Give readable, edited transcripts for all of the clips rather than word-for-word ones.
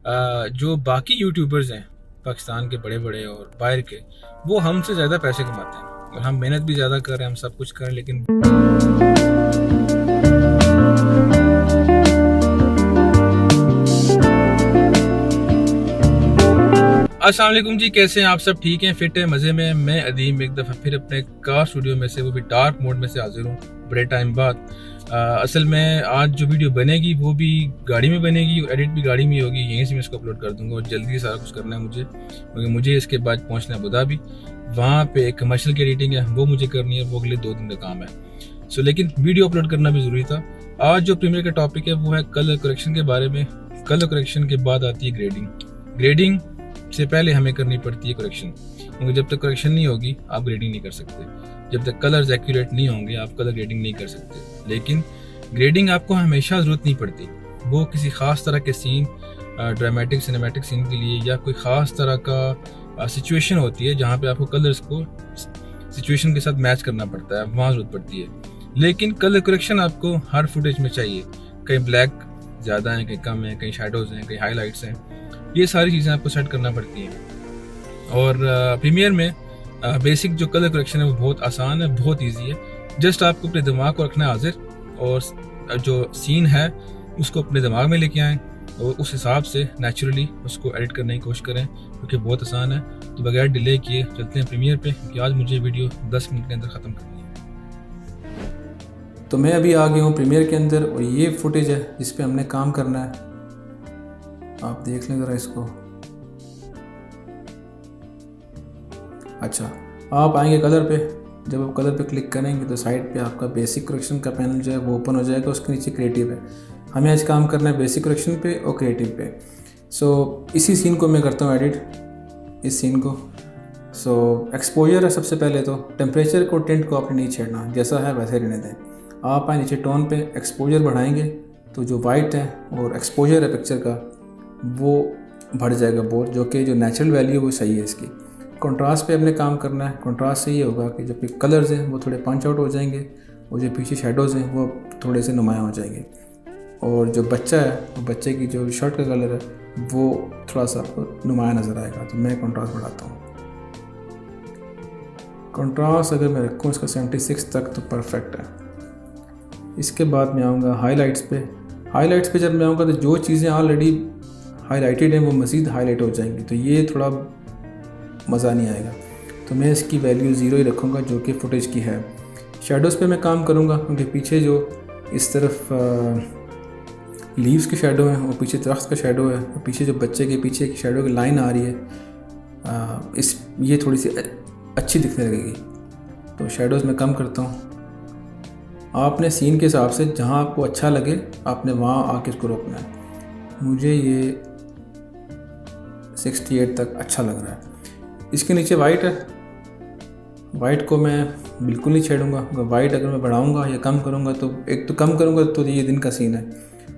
जो बाकी यूट्यूबर्स हैं पाकिस्तान के बड़े बड़े और बाहर के, वो हमसे ज़्यादा पैसे कमाते हैं और हम मेहनत भी ज़्यादा कर रहे हैं, हम सब कुछ कर रहे हैं, लेकिन अस्सलाम वालेकुम जी, कैसे हैं आप? सब ठीक हैं, फिट है, मज़े में। मैं अदीम एक दफ़ा फिर अपने कार स्टूडियो में से, वो भी डार्क मोड में से हाजिर हूँ बड़े टाइम बाद। असल में आज जो वीडियो बनेगी वो भी गाड़ी में बनेगी, एडिट भी गाड़ी में होगी, यहीं से मैं इसको अपलोड कर दूंगा और जल्दी सारा कुछ करना है मुझे, क्योंकि मुझे इसके बाद पहुँचना है अबू धाबी। वहाँ पे एक कमर्शियल की एडिटिंग है, वो मुझे करनी है, वो अगले 2 दिन का काम है। लेकिन वीडियो अपलोड करना भी ज़रूरी था। आज जो प्रीमियर का टॉपिक है वो है कलर करेक्शन के बारे में। कलर करेक्शन के बाद आती है ग्रेडिंग। ग्रेडिंग से पहले हमें करनी पड़ती है करेक्शन, क्योंकि जब तक करेक्शन नहीं होगी आप ग्रेडिंग नहीं कर सकते। जब तक कलर्स एक्यूरेट नहीं होंगे आप कलर ग्रेडिंग नहीं कर सकते। लेकिन ग्रेडिंग आपको हमेशा ज़रूरत नहीं पड़ती, वो किसी ख़ास तरह के सीन, ड्रामेटिक सिनेमैटिक सीन के लिए, या कोई ख़ास तरह का सिचुएशन होती है जहाँ पे आपको कलर्स को सिचुएशन के साथ मैच करना पड़ता है, वहाँ ज़रूरत पड़ती है। लेकिन कलर करेक्शन आपको हर फुटेज में चाहिए। कहीं ब्लैक ज़्यादा हैं, कहीं कम हैं, कहीं शेडोज़ हैं, कहीं हाईलाइट्स हैं, ये सारी चीज़ें आपको सेट करना पड़ती हैं। और प्रीमियर में बेसिक जो कलर करेक्शन है वो बहुत आसान है, बहुत इजी है। जस्ट आपको अपने दिमाग को रखना है हाजिर, और जो सीन है उसको अपने दिमाग में लेके आएँ और उस हिसाब से नेचुरली उसको एडिट करने की कोशिश करें, क्योंकि बहुत आसान है। तो बगैर डिले किए चलते हैं प्रीमियर पे, क्योंकि आज मुझे वीडियो 10 मिनट के अंदर ख़त्म करनी है। तो मैं अभी आ गया हूँ प्रीमियर के अंदर, और ये फुटेज है जिस पे हमने काम करना है। आप देख लें ज़रा इसको। अच्छा, आप आएंगे कलर पे। जब आप कलर पे क्लिक करेंगे तो साइड पे आपका बेसिक करेक्शन का पैनल जो है वो ओपन हो जाएगा। उसके नीचे क्रिएटिव है। हमें आज काम करना है बेसिक करेक्शन पे और क्रिएटिव पे। इसी सीन को मैं करता हूँ एडिट, इस सीन को। एक्सपोजर है सबसे पहले तो। टेम्परेचर को, टिंट को आपने नहीं छेड़ना, जैसा है वैसे रहने दें। आप आए नीचे टोन पे, एक्सपोजर बढ़ाएंगे तो जो वाइट है और एक्सपोजर है पिक्चर का वो बढ़ जाएगा बहुत, जो कि जो नेचुरल वैल्यू है वो सही है इसकी। कंट्रास्ट पे हमने काम करना है। कंट्रास्ट से ये होगा कि जो कलर्स हैं वो थोड़े पंच आउट हो जाएंगे, और जो पीछे शेडोज़ हैं वो थोड़े से नुमायाँ हो जाएंगे। और जो बच्चा है, वो बच्चे की जो शर्ट का कलर है वो थोड़ा सा नुमाया नज़र आएगा। तो मैं कंट्रास्ट बढ़ाता हूँ। कंट्रास्ट अगर मैं रखूँ इसका 76 तक तो परफेक्ट है। इसके बाद मैं आऊँगा हाईलाइट्स पे। हाईलाइट्स पे जब मैं आऊँगा तो जो चीज़ें ऑलरेडी हाईलाइटेड हैं वो मज़ीद हाईलाइट हो जाएंगी, तो ये थोड़ा मज़ा नहीं आएगा। तो मैं इसकी वैल्यू 0 ही रखूँगा, जो कि फुटेज की है। शेडोज़ पे मैं काम करूँगा, क्योंकि पीछे जो इस तरफ लीव्स के शेडो हैं और पीछे दरख्त का शेडो है, और पीछे जो बच्चे के पीछे की शेडो की लाइन आ रही है, ये थोड़ी सी अच्छी दिखने लगेगी। तो शेडोज़ में कम करता हूँ। आपने सीन के हिसाब से जहाँ आपको अच्छा लगे आपने वहाँ आके इसको रोकना है। मुझे ये 68 तक अच्छा लग रहा है। इसके नीचे वाइट है, वाइट को मैं बिल्कुल नहीं छेड़ूंगा। वाइट अगर मैं बढ़ाऊंगा या कम करूंगा, तो एक तो कम करूंगा तो ये दिन का सीन है,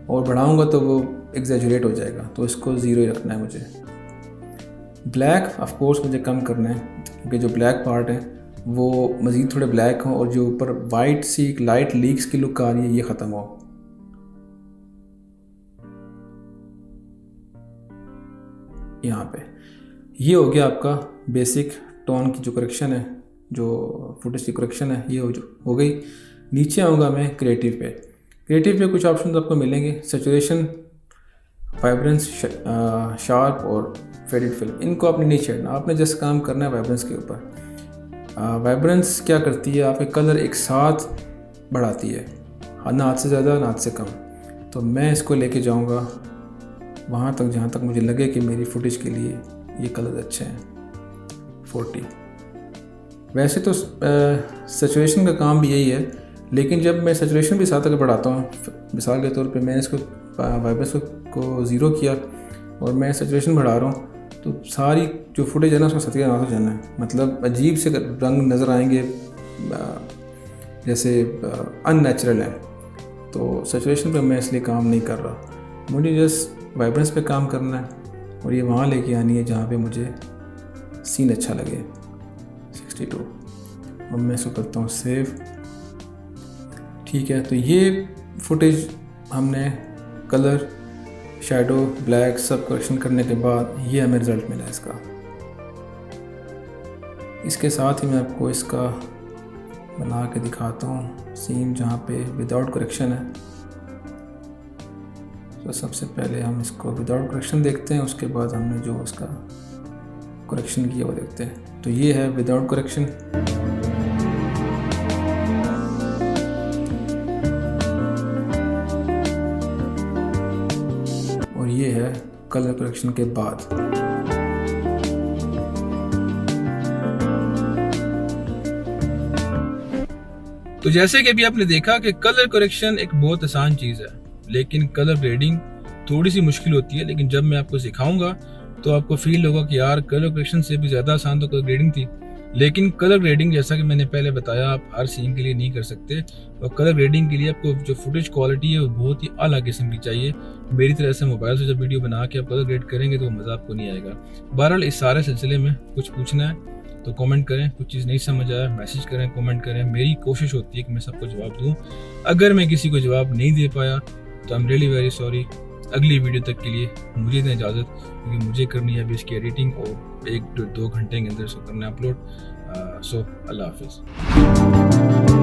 और बढ़ाऊंगा तो वो एग्जैजुरेट हो जाएगा। तो इसको 0 ही रखना है मुझे। ब्लैक ऑफ कोर्स मुझे कम करना है, क्योंकि जो ब्लैक पार्ट है वो मज़ीद थोड़े ब्लैक हो, और जो ऊपर वाइट सी एक लाइट लीक्स की लुक आ रही है ये ख़त्म हो। यहाँ पे ये हो गया आपका बेसिक टोन की जो करेक्शन है, जो फुटेज की करेक्शन है, ये हो गई। नीचे आऊँगा मैं क्रिएटिव पे। क्रिएटिव पे कुछ ऑप्शन आपको मिलेंगे। सैचुरेशन, वाइब्रेंस, शार्प और फेडेड फिल्म। इनको आपने नहीं छेड़ना, आपने जस्ट काम करना है वाइब्रेंस के ऊपर। वाइब्रेंस क्या करती है, आपके कलर एक साथ बढ़ाती है, ना हाथ से ज़्यादा ना हाथ से कम। तो मैं इसको लेके जाऊँगा वहाँ तक जहाँ तक मुझे लगे कि मेरी फुटेज के लिए ये कलर अच्छे हैं। 40। वैसे तो सैचुरेशन का काम भी यही है, लेकिन जब मैं सैचुरेशन भी साथ अगर बढ़ाता हूँ, मिसाल के तौर पे मैंने इसको वाइब्रेंस को 0 किया और मैं सैचुरेशन बढ़ा रहा हूँ, तो सारी जो फुटेज है ना उसका सत्यानाश हो जाना है। मतलब अजीब से रंग नज़र आएंगे, जैसे अननेचुरल है। तो सैचुरेशन पे मैं इसलिए काम नहीं कर रहा, मुझे जस्ट वाइब्रेंस पे काम करना है और ये वहाँ लेके आनी है जहाँ पे मुझे सीन अच्छा लगे। 62। अब मैं इसको करता हूँ सेव। ठीक है, तो ये फुटेज हमने कलर, शैडो ब्लैक सब करेक्शन करने के बाद ये हमें रिज़ल्ट मिला इसका। इसके साथ ही मैं आपको इसका बना के दिखाता हूँ सीन जहाँ पे विदाउट करेक्शन है। तो सबसे पहले हम इसको विदाउट करेक्शन देखते हैं, उसके बाद हमने जो इसका करेक्शन किया वो देखते हैं। तो ये है विदाउट करेक्शन। और ये है कलर करेक्शन के बाद। तो जैसे कि अभी आपने देखा कि कलर करेक्शन एक बहुत आसान चीज़ है, लेकिन कलर ग्रेडिंग थोड़ी सी मुश्किल होती है। लेकिन जब मैं आपको सिखाऊंगा तो आपको फील होगा कि यार कलर करेक्शन से भी ज़्यादा आसान तो कलर ग्रेडिंग थी। लेकिन कलर ग्रेडिंग जैसा कि मैंने पहले बताया आप हर सीन के लिए नहीं कर सकते, और कलर ग्रेडिंग के लिए आपको जो फुटेज क्वालिटी है वो बहुत ही अला किस्म की चाहिए। मेरी तरह से मोबाइल से जब वीडियो बना के आप कलर ग्रेड करेंगे तो मज़ा आपको नहीं आएगा। बहरहाल इस सारे सिलसिले में कुछ पूछना है तो कमेंट करें, कुछ चीज़ नहीं समझ आया मैसेज करें, कमेंट करें। मेरी कोशिश होती है कि मैं सबको जवाब दूं। अगर मैं किसी को जवाब नहीं दे पाया तो I am really very sorry. अगली वीडियो तक के लिए मुझे दें इजाज़त, क्योंकि मुझे करनी है अभी इसकी एडिटिंग और 1-2 घंटे के अंदर इसको करना है अपलोड। सो अल्लाह हाफिज़।